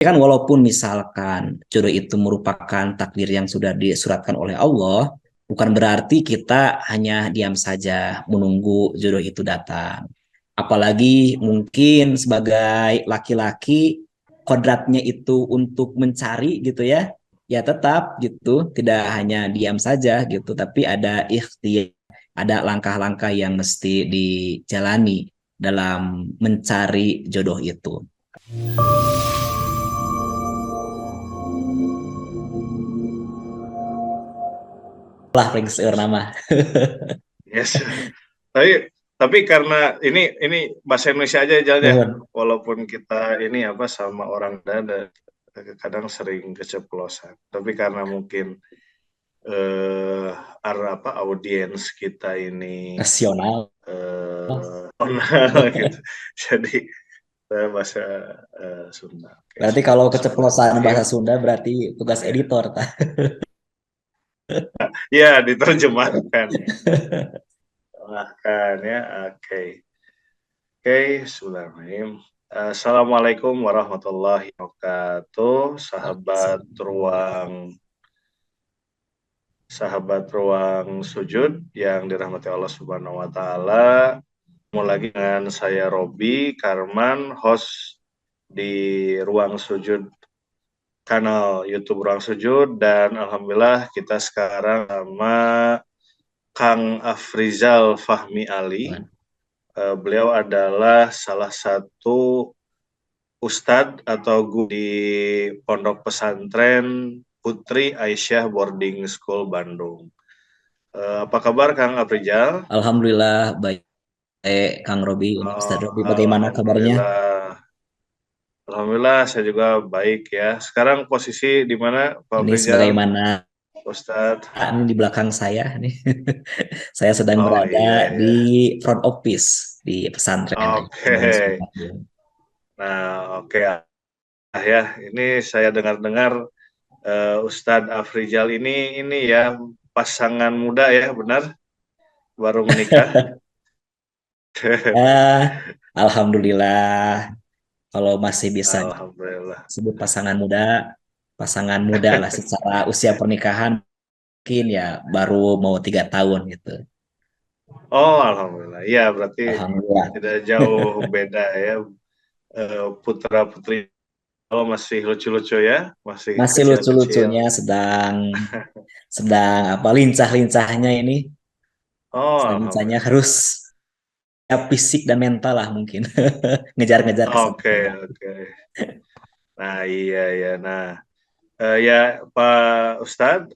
Kan walaupun misalkan jodoh itu merupakan takdir yang sudah disuratkan oleh Allah, bukan berarti kita hanya diam saja menunggu jodoh itu datang. Apalagi mungkin sebagai laki-laki kodratnya itu untuk mencari gitu ya, ya tetap gitu, tidak hanya diam saja gitu, tapi ada ikhtiar, ada langkah-langkah yang mesti dijalani dalam mencari jodoh itu. Lah, Pringgeseur nama. Yes. Tapi karena ini bahasa Indonesia aja jalannya. Nuhun. Walaupun kita ini apa sama orang Dada kadang sering keceplosan. Tapi karena mungkin apa audiens kita ini Nasional. gitu. Jadi saya bahasa Sunda. Oke, Berarti Sunda. kalau keceplosan bahasa Bismillahirrahmanirrahim. Sunda berarti tugas Ya, editor, tah. ya diterjemahkan ya. Diterjemahkan ya. Oke. Oke, Bismillahirrahmanirrahim. Assalamualaikum warahmatullahi wabarakatuh, sahabat ruang sujud yang dirahmati Allah Subhanahu wa taala. Ketemu lagi dengan saya Robi Karman, host di Ruang Sujud, kanal YouTube Ruang Sujud, dan alhamdulillah kita sekarang sama Kang Afrizal Fahmi Ali. Beliau adalah salah satu ustadz atau guru di Pondok Pesantren Putri Aisyah Boarding School Bandung. Apa kabar Kang Afrizal? Alhamdulillah baik, Kang Robi, ini Ustaz Oh, Robi, bagaimana kabarnya? alhamdulillah. Alhamdulillah saya juga baik ya. Sekarang posisi di mana Pak Ini Afrizal, sebagaimana Ustadz? ini di belakang saya nih. Saya sedang Oh iya berada ya. di front office di pesantren Oke. Boarding School Bandung. Nah, oke ya. Ini saya dengar-dengar Ustadz Afrizal ini ya pasangan muda ya, benar? Baru menikah. Ya, alhamdulillah kalau masih bisa Alhamdulillah. disebut pasangan muda lah secara usia pernikahan mungkin ya baru mau 3 tahun gitu. Oh, alhamdulillah. Iya, berarti Alhamdulillah. tidak jauh beda ya. Putra putri masih lucu-lucu ya, masih Masih kecil-kecil. lucu-lucunya sedang sedang apa lincah-lincahnya ini. Oh, Sedang lincahnya alhamdulillah. harus ya, fisik dan mental lah mungkin. Ngejar-ngejar Oke, kesempatan. oke. Nah, iya ya. Nah, ya Pak Ustadz,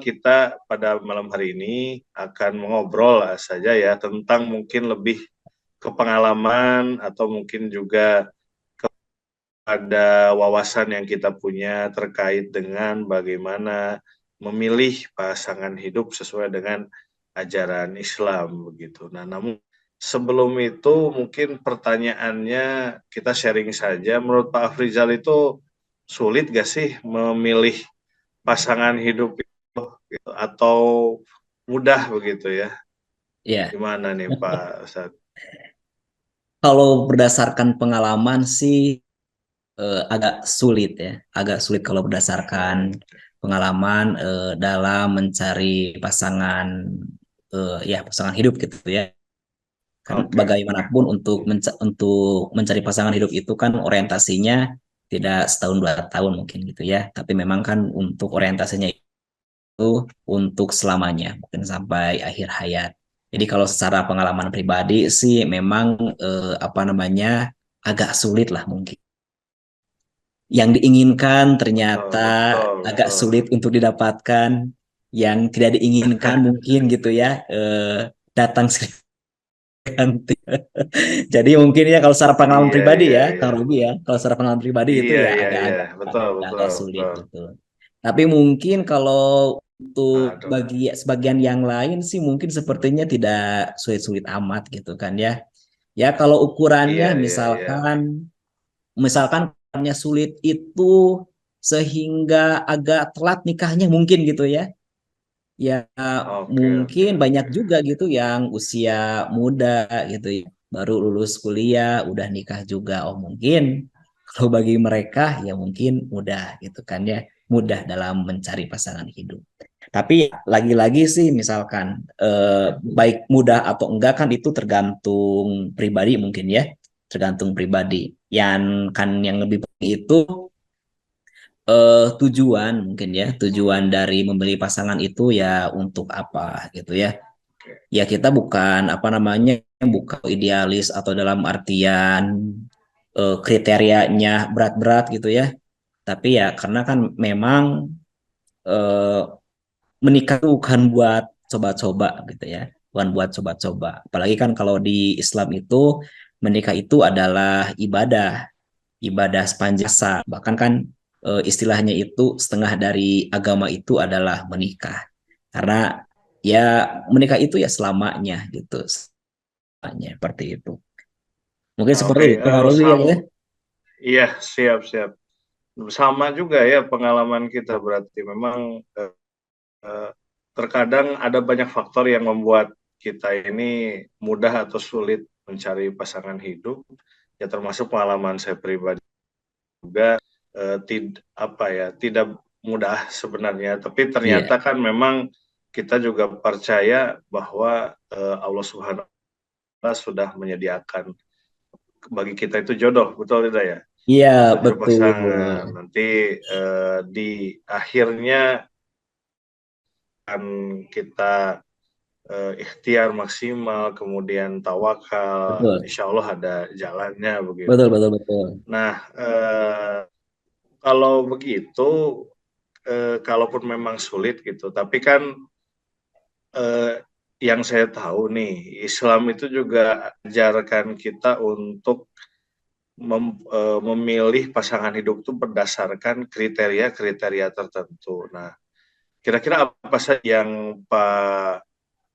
kita pada malam hari ini akan mengobrol saja ya tentang mungkin lebih ke pengalaman atau mungkin juga ada wawasan yang kita punya terkait dengan bagaimana memilih pasangan hidup sesuai dengan ajaran Islam begitu. Nah, namun sebelum itu mungkin pertanyaannya kita sharing saja. Menurut Pak Afrizal itu sulit gak sih memilih pasangan hidup itu gitu, atau mudah begitu ya? Ya, Gimana nih Pak Ustadz? kalau berdasarkan pengalaman sih agak sulit ya, agak sulit kalau berdasarkan pengalaman dalam mencari pasangan ya pasangan hidup gitu ya. Kan Oke. bagaimanapun untuk mencari pasangan hidup itu kan orientasinya tidak setahun 2 tahun mungkin gitu ya, tapi memang kan untuk orientasinya itu untuk selamanya, mungkin sampai akhir hayat. Jadi kalau secara pengalaman pribadi sih memang apa namanya agak sulit lah mungkin. Yang diinginkan Betul, ternyata betul, agak betul. sulit untuk didapatkan. Yang tidak diinginkan mungkin gitu ya datang silih ganti. Jadi mungkin ya kalau secara pengalaman Iya, pribadi iya, ya, iya. Kang Robi ya, kalau secara pengalaman pribadi itu Iya, ya iya, iya. agak-agak Betul, betul, agak sulit betul. gitu. Tapi mungkin kalau untuk Aduh. bagi sebagian yang lain sih mungkin sepertinya tidak sulit-sulit amat gitu kan ya. Ya kalau ukurannya Iya, iya, iya. misalkan misalkan ukurannya sulit itu sehingga agak telat nikahnya mungkin gitu ya. Ya Oke, oke, mungkin oke. banyak juga gitu yang usia muda gitu ya. Baru lulus kuliah udah nikah juga. Oh mungkin Kalau bagi mereka ya mungkin mudah gitu kan ya, mudah dalam mencari pasangan hidup. Tapi lagi-lagi sih misalkan baik mudah atau enggak kan itu tergantung pribadi mungkin ya, tergantung pribadi. Yang lebih penting itu tujuan mungkin ya, tujuan dari membeli pasangan itu ya untuk apa gitu ya. Ya kita bukan apa namanya, bukan idealis atau dalam artian kriterianya berat-berat gitu ya. Tapi ya karena kan memang eh, menikah itu bukan buat coba-coba gitu ya, bukan buat coba-coba. Apalagi kan kalau di Islam itu menikah itu adalah ibadah, ibadah sepanjang masa. Bahkan kan istilahnya itu setengah dari agama itu adalah menikah. Karena ya menikah itu ya selamanya gitu, selamanya seperti itu. Mungkin seperti Oke, itu Kak Rozi ya, ya. iya, siap siap. Sama juga ya pengalaman kita, berarti memang eh, terkadang ada banyak faktor yang membuat kita ini mudah atau sulit mencari pasangan hidup. Ya termasuk pengalaman saya pribadi juga, tidak mudah sebenarnya, tapi Iya, ternyata kan memang kita juga percaya bahwa Allah Subhanahu wa Ta'ala sudah menyediakan bagi kita itu jodoh, betul tidak ya? iya Tujuh betul. pasangan. Nanti di akhirnya akan kita ikhtiar maksimal, kemudian tawakal, Betul, insya Allah ada jalannya betul, begitu. betul, betul. Nah, kalau begitu, kalaupun memang sulit gitu, tapi kan eh, yang saya tahu nih, Islam itu juga ajarkan kita untuk memilih pasangan hidup itu berdasarkan kriteria-kriteria tertentu. Nah, kira-kira apa saja yang Pak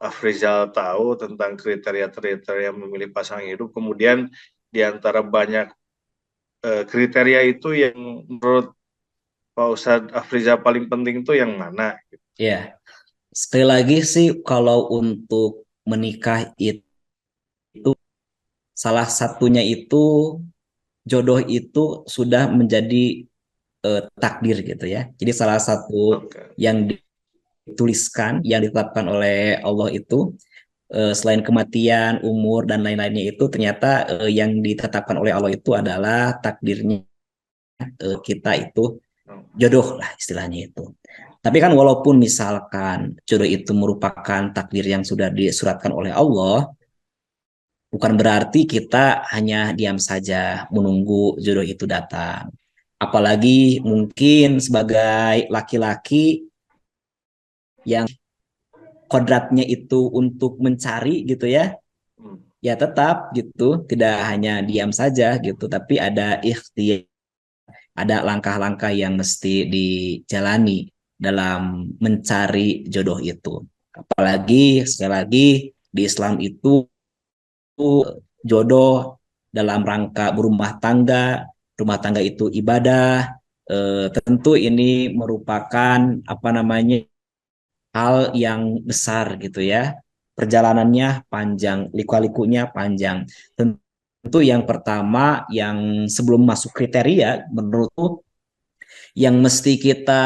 Afrizal tahu tentang kriteria-kriteria memilih pasangan hidup? Kemudian di antara banyak kriteria itu yang menurut Pak Ustadz Afrizal paling penting itu yang mana? Ya, sekali lagi sih kalau untuk menikah itu salah satunya itu jodoh itu sudah menjadi takdir gitu ya. Jadi salah satu Oke. yang dituliskan, yang ditetapkan oleh Allah itu selain kematian, umur dan lain-lainnya itu ternyata yang ditetapkan oleh Allah itu adalah takdirnya kita itu jodoh lah istilahnya itu. Tapi kan walaupun misalkan jodoh itu merupakan takdir yang sudah disuratkan oleh Allah, bukan berarti kita hanya diam saja menunggu jodoh itu datang. Apalagi mungkin sebagai laki-laki yang kodratnya itu untuk mencari gitu ya, Hmm. ya tetap gitu, tidak hanya diam saja gitu, tapi ada ikhtiar, ada langkah-langkah yang mesti dijalani dalam mencari jodoh itu. Apalagi sekali lagi di Islam itu jodoh dalam rangka rumah tangga itu ibadah. Tentu ini merupakan apa namanya hal yang besar gitu ya. Perjalanannya panjang, liku-likunya panjang. Tentu yang pertama yang sebelum masuk kriteria menurutku yang mesti kita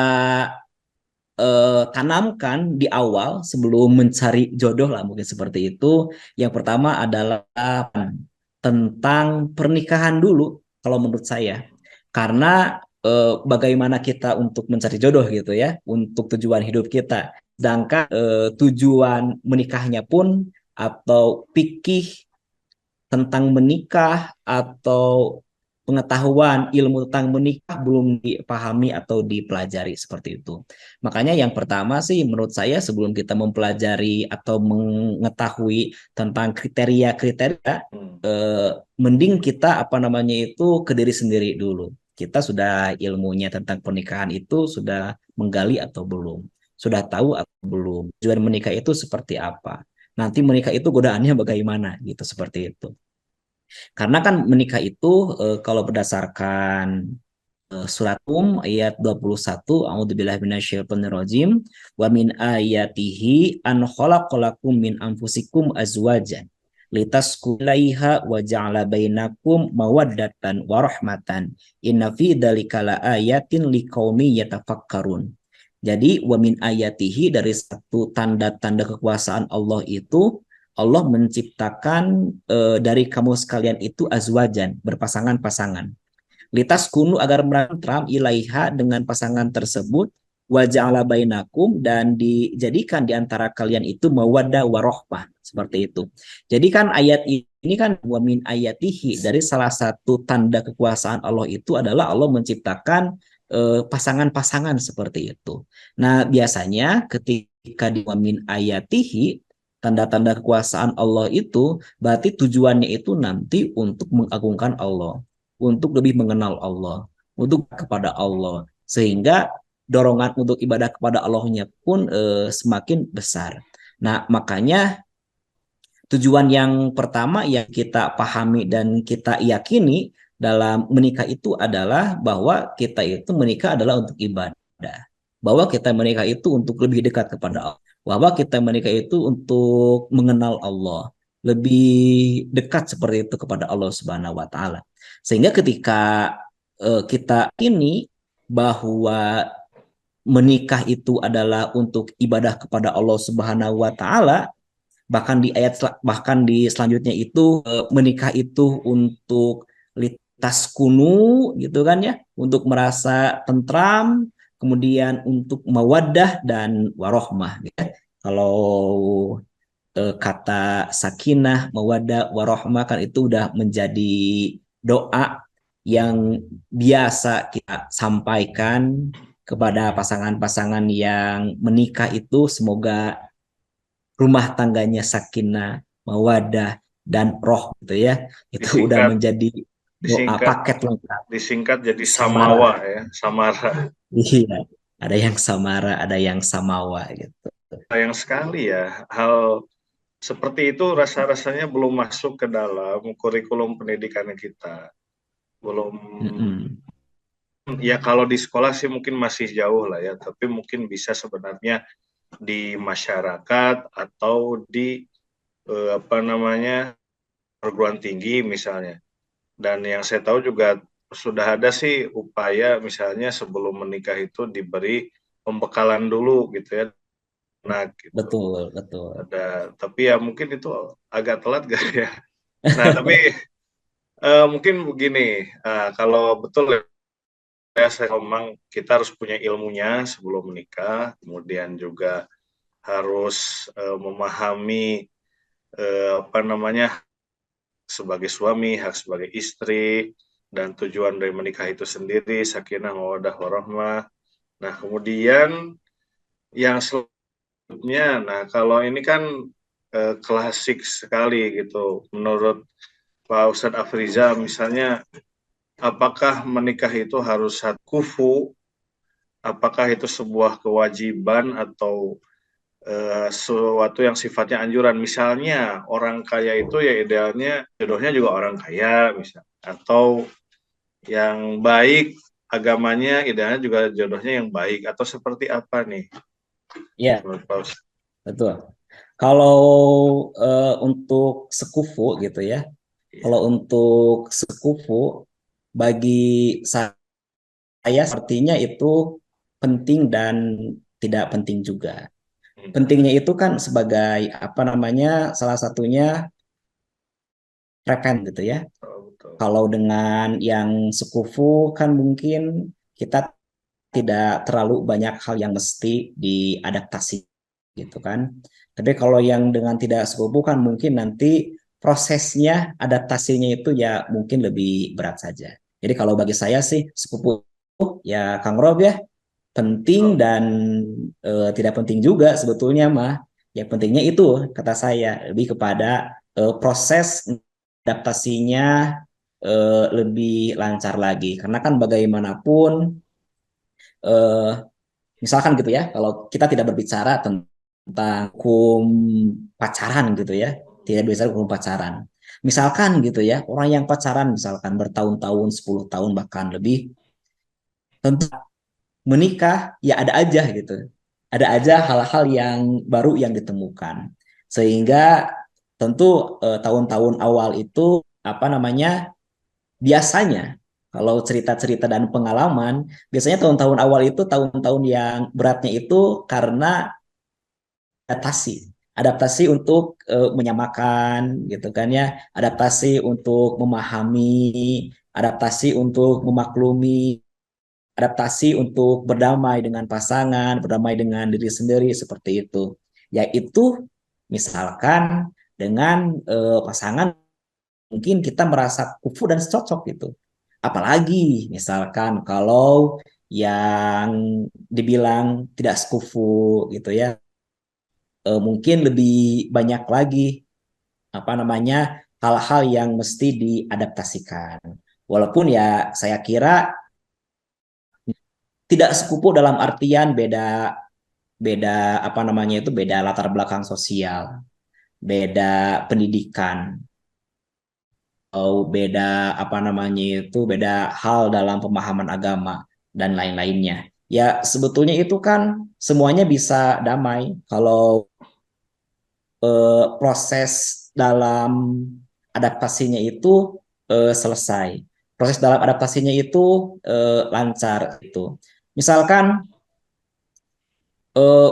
tanamkan di awal sebelum mencari jodoh lah mungkin seperti itu. Yang pertama adalah tentang pernikahan dulu kalau menurut saya. Karena bagaimana kita untuk mencari jodoh gitu ya, untuk tujuan hidup kita. Sedangkan tujuan menikahnya pun atau fikih tentang menikah atau pengetahuan ilmu tentang menikah belum dipahami atau dipelajari seperti itu. Makanya yang pertama sih menurut saya sebelum kita mempelajari atau mengetahui tentang kriteria-kriteria, Hmm. mending kita apa namanya itu ke diri sendiri dulu. Kita sudah ilmunya tentang pernikahan itu sudah menggali atau belum? Sudah tahu atau belum? Tujuan menikah itu seperti apa? Nanti menikah itu godaannya bagaimana gitu seperti itu. Karena kan menikah itu kalau berdasarkan surat ayat 21, A'udzubillahi minasyaitonirrajim, wa min ayatihi an khalaqalakum min anfusikum azwajan. litaskulaiha wa ja'ala bainakum mawaddatan wa rahmatan inna fi dzalika laayatin liqaumi yatafakkarun. Jadi wa min ayatihi, dari satu tanda-tanda kekuasaan Allah itu Allah menciptakan dari kamu sekalian itu azwajan, berpasangan-pasangan. Litas kunu, agar merantram ilaiha, dengan pasangan tersebut, waja'ala bainakum, dan dijadikan di antara kalian itu mawaddah warohmah, seperti itu. Jadi kan ayat ini kan wa min ayatihi, dari salah satu tanda kekuasaan Allah itu adalah Allah menciptakan pasangan-pasangan seperti itu. Nah, biasanya ketika di wa min ayatihi, tanda-tanda kekuasaan Allah itu berarti tujuannya itu nanti untuk mengagungkan Allah, untuk lebih mengenal Allah, untuk kepada Allah, sehingga dorongan untuk ibadah kepada Allahnya pun semakin besar. Nah, makanya tujuan yang pertama yang kita pahami dan kita yakini dalam menikah itu adalah bahwa kita itu menikah adalah untuk ibadah, bahwa kita menikah itu untuk lebih dekat kepada Allah, bahwa kita menikah itu untuk mengenal Allah, lebih dekat seperti itu kepada Allah Subhanahu wa taala. Sehingga ketika kita ini bahwa menikah itu adalah untuk ibadah kepada Allah Subhanahu wa taala, bahkan di selanjutnya itu menikah itu untuk litas kunu gitu kan ya, untuk merasa tentram, kemudian untuk mawaddah dan warohmah ya. Kalau kata sakinah, mawaddah, warohmah kan itu udah menjadi doa yang biasa kita sampaikan kepada pasangan-pasangan yang menikah itu, semoga rumah tangganya sakinah, mawadah, dan roh gitu ya. Itu udah Disingkat, menjadi doa disingkat, paket lengkap. disingkat jadi Samara. samawa ya, samara. Iya. Ada yang samara, ada yang samawa gitu. Sayang sekali ya, hal seperti itu rasa-rasanya belum masuk ke dalam kurikulum pendidikan kita. Belum, Mm-mm. ya kalau di sekolah sih mungkin masih jauh lah ya, tapi mungkin bisa sebenarnya di masyarakat atau di apa namanya, perguruan tinggi misalnya. Dan yang saya tahu juga sudah ada sih upaya misalnya sebelum menikah itu diberi pembekalan dulu gitu ya. Nah, gitu. Betul, betul. Ada, tapi ya mungkin itu agak telat gak ya. Nah, tapi mungkin begini, kalau betul ya saya memang kita harus punya ilmunya sebelum menikah, kemudian juga harus memahami apa namanya, sebagai suami, hak sebagai istri, dan tujuan dari menikah itu sendiri, sakinah, mawaddah, warahmah. Nah, kemudian yang selanjutnya, nah kalau ini kan klasik sekali gitu, menurut Pak Ustadz Afriza, misalnya, apakah menikah itu harus satu kufu, apakah itu sebuah kewajiban atau sesuatu yang sifatnya anjuran. Misalnya orang kaya itu ya idealnya jodohnya juga orang kaya misal, atau yang baik agamanya idealnya juga jodohnya yang baik, atau seperti apa nih Iya, menurut Pak Ustaz? betul. Kalau untuk sekufu gitu ya, Iya. kalau untuk sekufu bagi saya sepertinya itu penting dan tidak penting juga. Pentingnya itu kan sebagai apa namanya, salah satunya preven gitu ya. Oh, betul. Kalau dengan yang sekufu kan mungkin kita tidak terlalu banyak hal yang mesti diadaptasi gitu kan. Tapi kalau yang dengan tidak sekufu kan mungkin nanti prosesnya adaptasinya itu ya mungkin lebih berat saja. Jadi kalau bagi saya sih sepupu ya Kang Rob ya penting Oh, dan tidak penting juga sebetulnya mah. Yang pentingnya itu kata saya lebih kepada proses adaptasinya lebih lancar lagi. Karena kan bagaimanapun eh, misalkan gitu ya, kalau kita tidak berbicara tentang hukum pacaran gitu ya, tidak bicara hukum pacaran. Misalkan gitu ya, orang yang pacaran misalkan bertahun-tahun, 10 tahun bahkan lebih, tentu menikah ya ada aja gitu. Ada aja hal-hal yang baru yang ditemukan. Sehingga tentu tahun-tahun awal itu apa namanya biasanya kalau cerita-cerita dan pengalaman biasanya tahun-tahun awal itu tahun-tahun yang beratnya itu karena adaptasi untuk menyamakan gitu kan ya, adaptasi untuk memahami, adaptasi untuk memaklumi, adaptasi untuk berdamai dengan pasangan, berdamai dengan diri sendiri seperti itu. Yaitu misalkan dengan pasangan mungkin kita merasa kufu dan cocok gitu. Apalagi misalkan kalau yang dibilang tidak sekufu gitu ya, mungkin lebih banyak lagi apa namanya hal-hal yang mesti diadaptasikan. Walaupun ya saya kira tidak sekupu dalam artian beda beda apa namanya itu beda latar belakang sosial, beda pendidikan, atau beda apa namanya itu beda hal dalam pemahaman agama dan lain-lainnya. Ya sebetulnya itu kan semuanya bisa damai kalau proses dalam adaptasinya itu selesai. Proses dalam adaptasinya itu lancar itu. Misalkan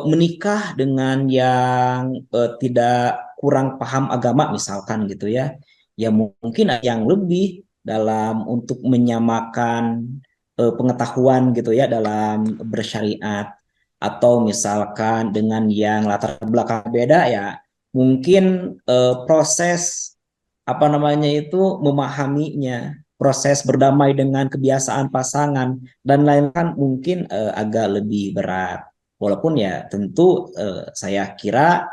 menikah dengan yang tidak kurang paham agama misalkan gitu ya. Ya mungkin yang lebih dalam untuk menyamakan pengetahuan gitu ya dalam bersyariat atau misalkan dengan yang latar belakang beda ya mungkin proses apa namanya itu memahaminya, proses berdamai dengan kebiasaan pasangan dan lain kan mungkin agak lebih berat. Walaupun ya tentu saya kira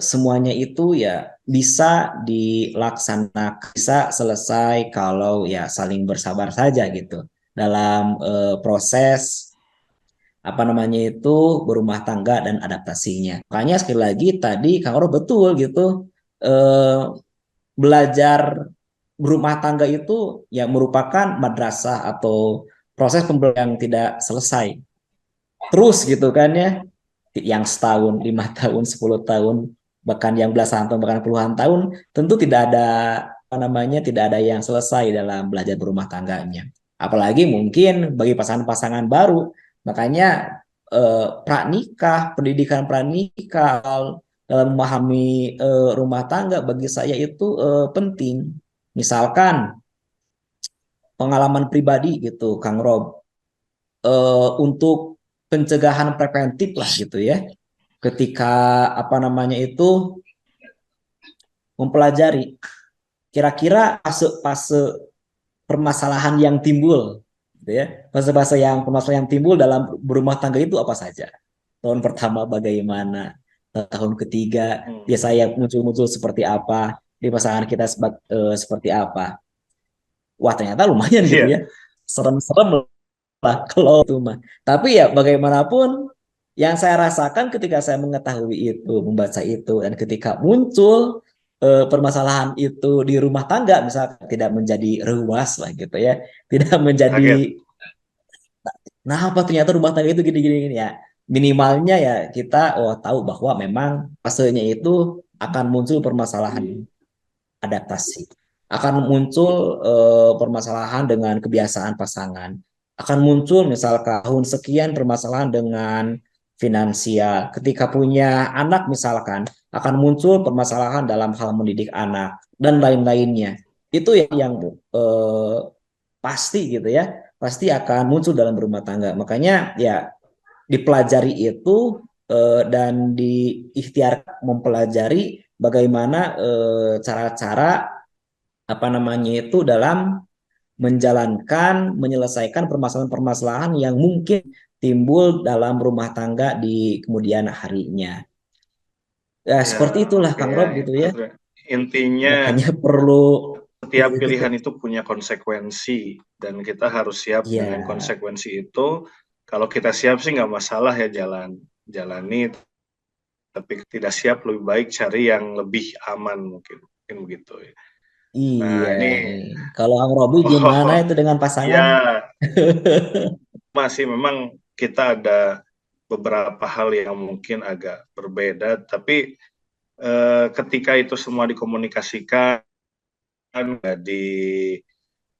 semuanya itu ya bisa dilaksanakan, bisa selesai kalau ya saling bersabar saja gitu dalam proses apa namanya itu berumah tangga dan adaptasinya. Makanya sekali lagi tadi Kang Oro betul gitu eh, belajar berumah tangga itu ya merupakan madrasah atau proses pembelajaran yang tidak selesai terus gitu kan ya yang setahun 5 tahun 10 tahun bahkan yang belasan tahun bahkan puluhan tahun tentu tidak ada apa namanya tidak ada yang selesai dalam belajar berumah tangganya apalagi mungkin bagi pasangan-pasangan baru makanya pranikah pendidikan pranikah dalam memahami rumah tangga bagi saya itu penting misalkan pengalaman pribadi gitu Kang Rob untuk pencegahan preventif lah gitu ya ketika apa namanya itu mempelajari kira-kira fase-fase permasalahan yang timbul gitu ya fase-fase yang permasalahan yang timbul dalam berumah tangga itu apa saja tahun pertama bagaimana tahun ketiga biasanya muncul-muncul seperti apa di pasangan kita seperti apa wah ternyata lumayan gitu Iya, ya serem-serem lah kalau itu mah. Tapi ya bagaimanapun yang saya rasakan ketika saya mengetahui itu, membaca itu, dan ketika muncul permasalahan itu di rumah tangga, misalnya tidak menjadi ruas lah gitu ya, tidak menjadi, kaget. nah apa ternyata rumah tangga itu gini-gini ya. Minimalnya ya kita tahu bahwa memang fasenya itu akan muncul permasalahan adaptasi. Akan muncul permasalahan dengan kebiasaan pasangan. Akan muncul misalkan tahun sekian permasalahan dengan finansial. Ketika punya anak misalkan, akan muncul permasalahan dalam hal mendidik anak dan lain-lainnya. Itu yang pasti gitu ya, pasti akan muncul dalam rumah tangga. Makanya ya dipelajari itu dan diikhtiar mempelajari bagaimana cara-cara apa namanya itu dalam menjalankan menyelesaikan permasalahan-permasalahan yang mungkin timbul dalam rumah tangga di kemudian harinya. Ya, Ya, seperti itulah oke Kang ya. Rob gitu ya. Intinya Makanya perlu setiap pilihan itu punya konsekuensi dan kita harus siap dengan ya konsekuensi itu. Kalau kita siap sih nggak masalah ya jalani, tapi tidak siap lebih baik cari yang lebih aman mungkin begitu ya. Nah iya ini nih. Kalau Kang Robi gimana oh itu dengan pasangan? ya masih memang kita ada beberapa hal yang mungkin agak berbeda, tapi ketika itu semua dikomunikasikan,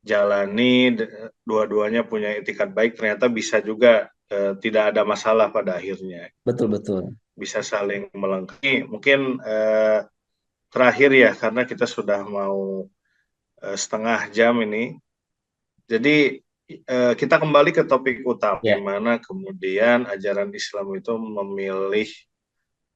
dijalani, dua-duanya punya itikat baik, ternyata bisa juga tidak ada masalah pada akhirnya. Betul-betul. Bisa saling melengkapi. Mungkin terakhir ya, karena kita sudah mau setengah jam ini. Jadi kita kembali ke topik utama, Ya, gimana kemudian ajaran Islam itu memilih,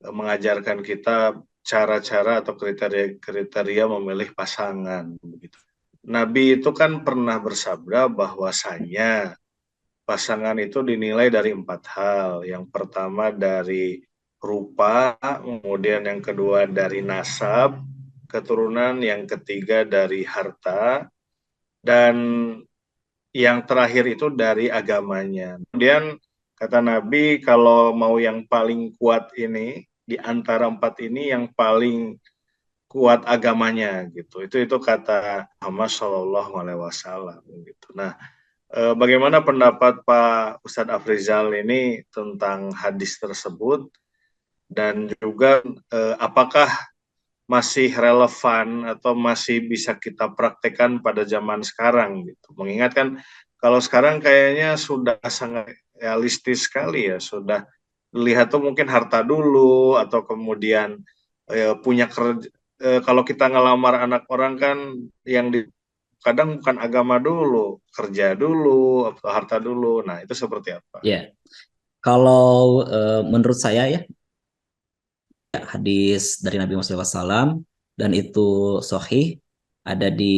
mengajarkan kita cara-cara atau kriteria memilih pasangan. Begitu. Nabi itu kan pernah bersabda bahwasanya pasangan itu dinilai dari 4 hal. Yang pertama dari rupa, kemudian yang kedua dari nasab, keturunan, yang ketiga dari harta, dan yang terakhir itu dari agamanya. Kemudian kata Nabi, kalau mau yang paling kuat ini, di antara 4 ini yang paling kuat agamanya gitu. Itu kata Muhammad Shallallahu Alaihi Wasallam gitu. Nah, bagaimana pendapat Pak Ustadz Afrizal ini tentang hadis tersebut, dan juga apakah masih relevan atau masih bisa kita praktekkan pada zaman sekarang gitu. Mengingatkan kalau sekarang kayaknya sudah sangat realistis sekali ya, sudah lihat tuh mungkin harta dulu, atau kemudian punya kerja. Kalau kita ngelamar anak orang kan yang di kadang bukan agama dulu, kerja dulu, atau harta dulu. Nah, itu seperti apa? ya. Kalau menurut saya ya, hadis dari Nabi Muhammad SAW dan itu sahih, ada di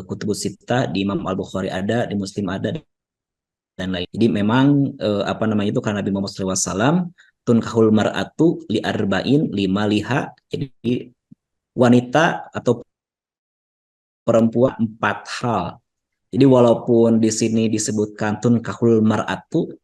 Kutubus Sittah, di Imam Al-Bukhari ada, di Muslim ada, dan lain. Jadi memang apa namanya itu, karena Nabi Muhammad SAW tunkahul mar'atu li arba'in lima liha, jadi wanita atau perempuan 4 hal. Jadi walaupun di sini disebutkan tunkahul mar'atu,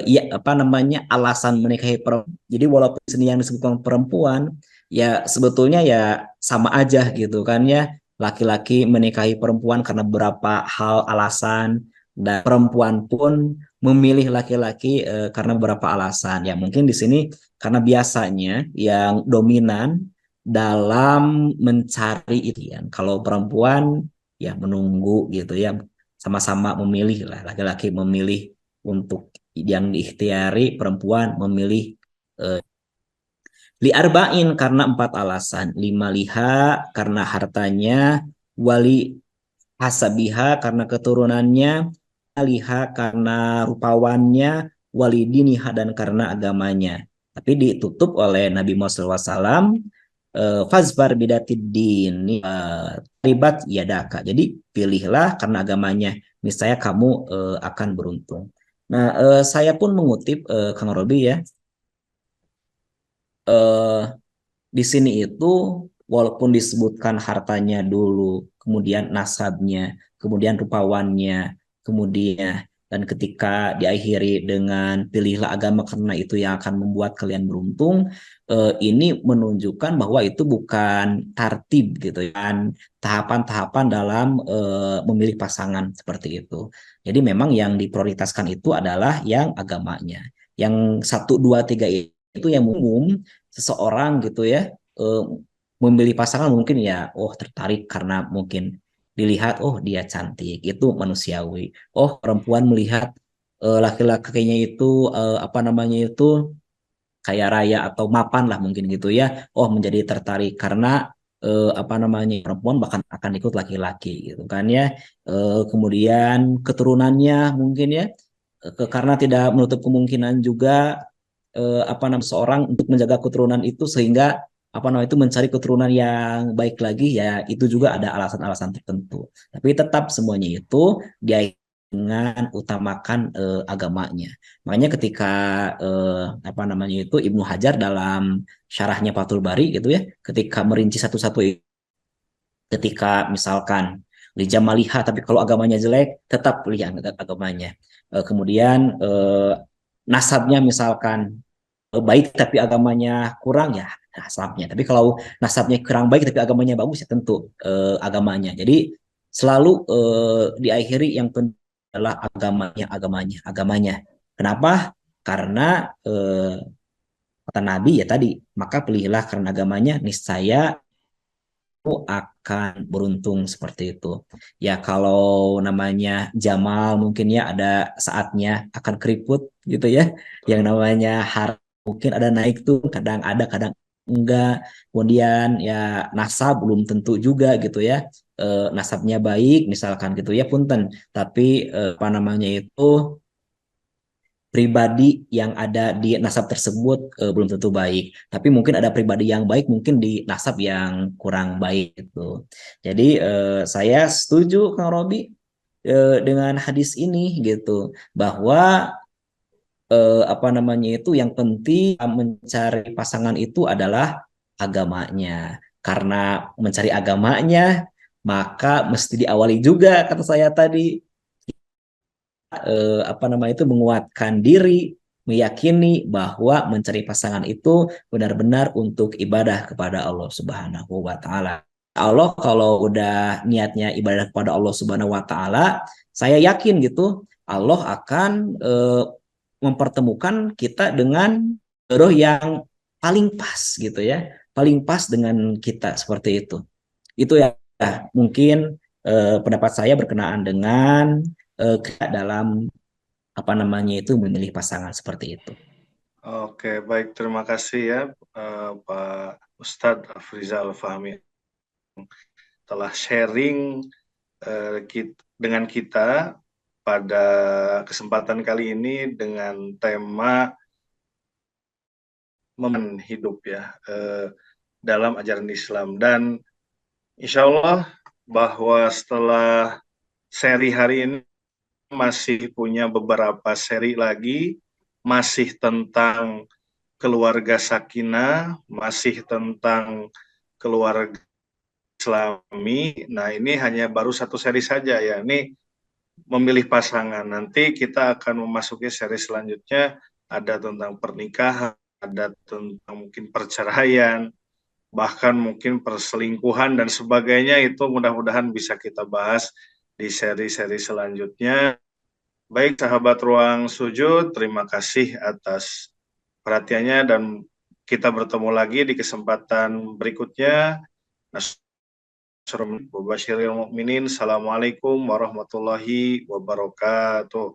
ya apa namanya, alasan menikahi perempuan. Jadi walaupun sini yang disebutkan perempuan, ya sebetulnya ya sama aja gitu kan ya. Laki-laki menikahi perempuan karena beberapa hal alasan, dan perempuan pun memilih laki-laki karena beberapa alasan. Ya mungkin di sini karena biasanya yang dominan dalam mencari itu ya. Kalau perempuan ya menunggu gitu ya, sama-sama memilih lah, laki-laki memilih untuk yang diikhtiari, perempuan memilih eh, li arba'in karena 4 alasan, lima liha karena hartanya, wali hasabiha karena keturunannya, liha karena rupawannya, wali diniha dan karena agamanya. Tapi ditutup oleh Nabi Muhammad SAW, fazbar bidatid dini ribat yadaka. Jadi pilihlah karena agamanya, misalnya kamu akan beruntung. Nah, saya pun mengutip Kang Robi ya, eh, di sini itu walaupun disebutkan hartanya dulu, kemudian nasabnya, kemudian rupawannya, kemudian dan ketika diakhiri dengan pilihlah agama karena itu yang akan membuat kalian beruntung, ini menunjukkan bahwa itu bukan tartib gitu kan, tahapan-tahapan dalam memilih pasangan seperti itu. Jadi memang yang diprioritaskan itu adalah yang agamanya. Yang satu, dua, tiga itu yang umum, seseorang gitu ya eh, memilih pasangan mungkin ya, oh tertarik karena mungkin dilihat, oh dia cantik, itu manusiawi. Oh perempuan melihat laki-lakinya itu apa namanya itu kaya raya atau mapan lah mungkin gitu ya, oh menjadi tertarik karena apa namanya, perempuan bahkan akan ikut laki-laki gitu kan ya. Kemudian keturunannya mungkin ya, karena tidak menutup kemungkinan juga apa namanya seorang untuk menjaga keturunan itu, sehingga apa namanya itu mencari keturunan yang baik lagi, ya itu juga ada alasan-alasan tertentu. Tapi tetap semuanya itu dia dengan utamakan agamanya. Makanya ketika apa namanya itu Ibnu Hajar dalam syarahnya Fathul Bari gitu ya, ketika merinci satu-satu, ketika misalkan lijamaliha tapi kalau agamanya jelek tetap lihat agamanya. Kemudian nasabnya misalkan baik tapi agamanya kurang, ya nasabnya. Tapi kalau nasabnya kurang baik tapi agamanya bagus, ya tentu agamanya. Jadi selalu diakhiri yang penting adalah agamanya, agamanya, agamanya. Kenapa? Karena Kata Nabi ya tadi, maka pilihlah karena agamanya, niscaya kamu akan beruntung seperti itu. Ya kalau namanya Jamal mungkin ya ada saatnya akan keriput gitu ya. Yang namanya har mungkin ada naik tuh, kadang ada, kadang enggak. Kemudian ya nasab belum tentu juga gitu ya. Nasabnya baik misalkan gitu ya punten. Tapi apa namanya itu pribadi yang ada di nasab tersebut belum tentu baik. Tapi mungkin ada pribadi yang baik mungkin di nasab yang kurang baik itu. Jadi saya setuju Kang Robi dengan hadis ini gitu bahwa apa namanya itu yang penting mencari pasangan itu adalah agamanya. Karena mencari agamanya maka mesti diawali juga kata saya tadi apa namanya itu menguatkan diri, meyakini bahwa mencari pasangan itu benar-benar untuk ibadah kepada Allah Subhanahu wa taala. Allah kalau udah niatnya ibadah kepada Allah Subhanahu wa taala, saya yakin gitu Allah akan mempertemukan kita dengan jodoh yang paling pas gitu ya, paling pas dengan kita seperti itu. Itu ya mungkin pendapat saya berkenaan dengan dalam apa namanya itu memilih pasangan seperti itu. Oke, baik. Terima kasih ya Pak Ustadz Afrizal Fahmi telah sharing dengan kita pada kesempatan kali ini dengan tema hidup ya dalam ajaran Islam. Dan insya Allah bahwa setelah seri hari ini masih punya beberapa seri lagi, masih tentang keluarga sakinah, masih tentang keluarga Islami. Nah, ini hanya baru satu seri saja ya. Ini memilih pasangan. Nanti kita akan memasuki seri selanjutnya, ada tentang pernikahan, ada tentang mungkin perceraian, bahkan mungkin perselingkuhan dan sebagainya. Itu mudah-mudahan bisa kita bahas di seri-seri selanjutnya. Baik sahabat Ruang Sujud, terima kasih atas perhatiannya dan kita bertemu lagi di kesempatan berikutnya. Assalamualaikum warahmatullahi wabarakatuh.